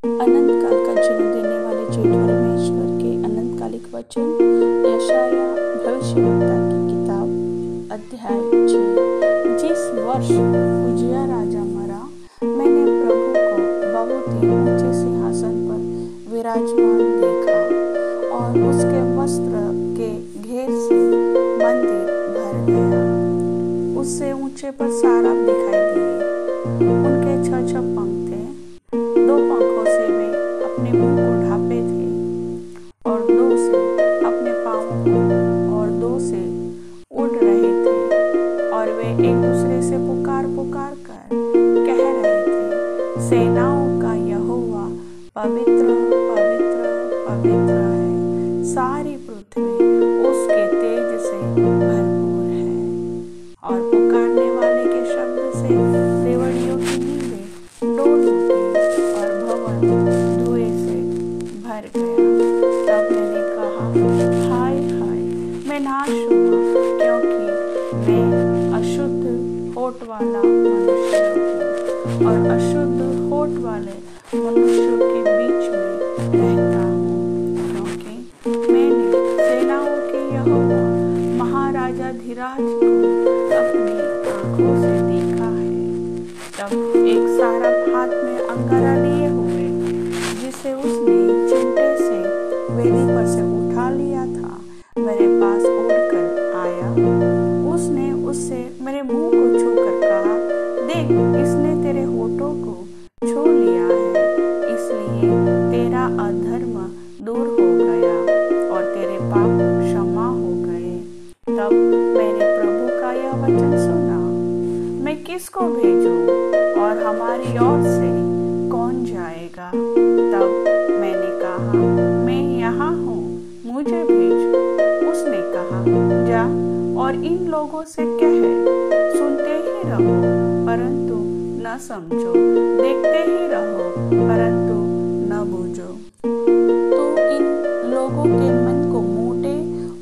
अनंत काल का जीवन देने वाले जेठ परमेश्वर के अनंतकालिक वचन यशाया भविष्यवक्ता की किताब अध्याय 6। जिस वर्ष उजिया राजा मरा, मैंने प्रभु को बहुत ही ऊंचे सिंहासन पर विराजमान देखा और उसके वस्त्र के घेर से मंदिर भर गया। उससे ऊंचे पर साराप दिखाई दिए। उनके छह पंख थे। दो पंखों से वे अपने मुंह को ढांपे थे और दो से अपने पांवों को और दो से उड़ रहे थे और वे एक दूसरे से पुकार पुकार कर कह रहे थे, सेनाओं का यहोवा पवित्र पवित्र पवित्र है, सारी पृथ्वी उसके तेज से भरपूर है। और पुकारने वाले के शब्द से रेवड़ियों की नींवें डोल उठी और भवन धुएं से भर गया। तब मैंने कहा, हाय हाय, मैं नाश हुआ, क्योंकि मैं अशुद्ध होठ वाला मनुष्य हूँ और अशुद्ध होठ वाले मनुष्यों के बीच में रहता हूँ, क्योंकि मैंने सेनाओं के यहोवा महाराजा धीराज को अपनी आंखों से देखा है। तब एक सारप हाथ में अंगारा लिए हुए, जिसे उसने चिमटे से वेदी पर से उठा लिया था, मेरे पास उड़कर आया। उसने उससे मेरे मुंह को छूकर कहा, देख, इसने तेरे होठों को छू लिया है, इसलिए तेरा अधर्म दूर हो गया और तेरे पाप क्षमा हो गए। तब मैंने प्रभु का यह वचन सुना, मैं किसको भेजूं और हमारी ओर से कौन जाएगा? तब मैंने कहा, मैं यहाँ हूँ, मुझे भेज। उसने कहा, जा और इन लोगों से कह, सुनते ही रहो परंतु न समझो, देखते ही रहो परंतु न बूझो। तू इन लोगों के मन को मोटे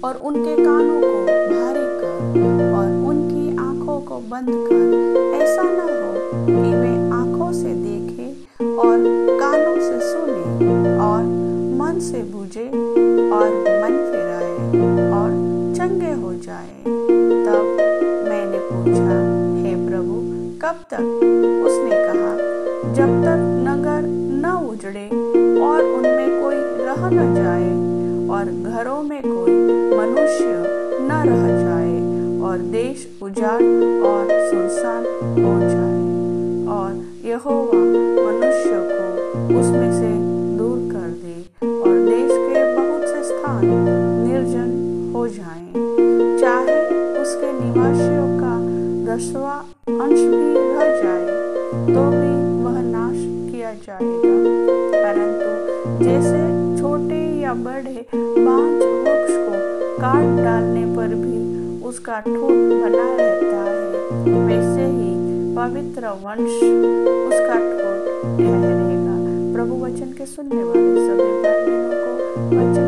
और उनके कानों को भारी कर और उनकी आंखों को बंद कर, ऐसा न हो कि वे आंखों से देखें और कानों से सुने और मन से बूझे और मन फिराए और चंगे हो जाए। तब मैंने पूछा, हे प्रभु, कब तक? उसने कहा, जब तक नगर न उजड़े और उनमें कोई रह न जाए और घरों में कोई मनुष्य न रह जाए और देश उजाड़ और सुनसान हो जाए और यहोवा मनुष्य को उसमें से दूर कर दे और देश के बहुत से स्थान निर्जन हो जाएं, चाहे उसके निवासियों का 10वां अंश भी रह जाए तो भी वह नाश किया जाएगा। परंतु जैसे छोटे या बड़े बांज वृक्ष को काट डालने पर भी उसका ठूंठ बना रहता है, वैसे ही पवित्र वंश उसका ठूंठ ठहरेगा। प्रभु वचन के सुनने वाले सभी भाई बहनों को वचन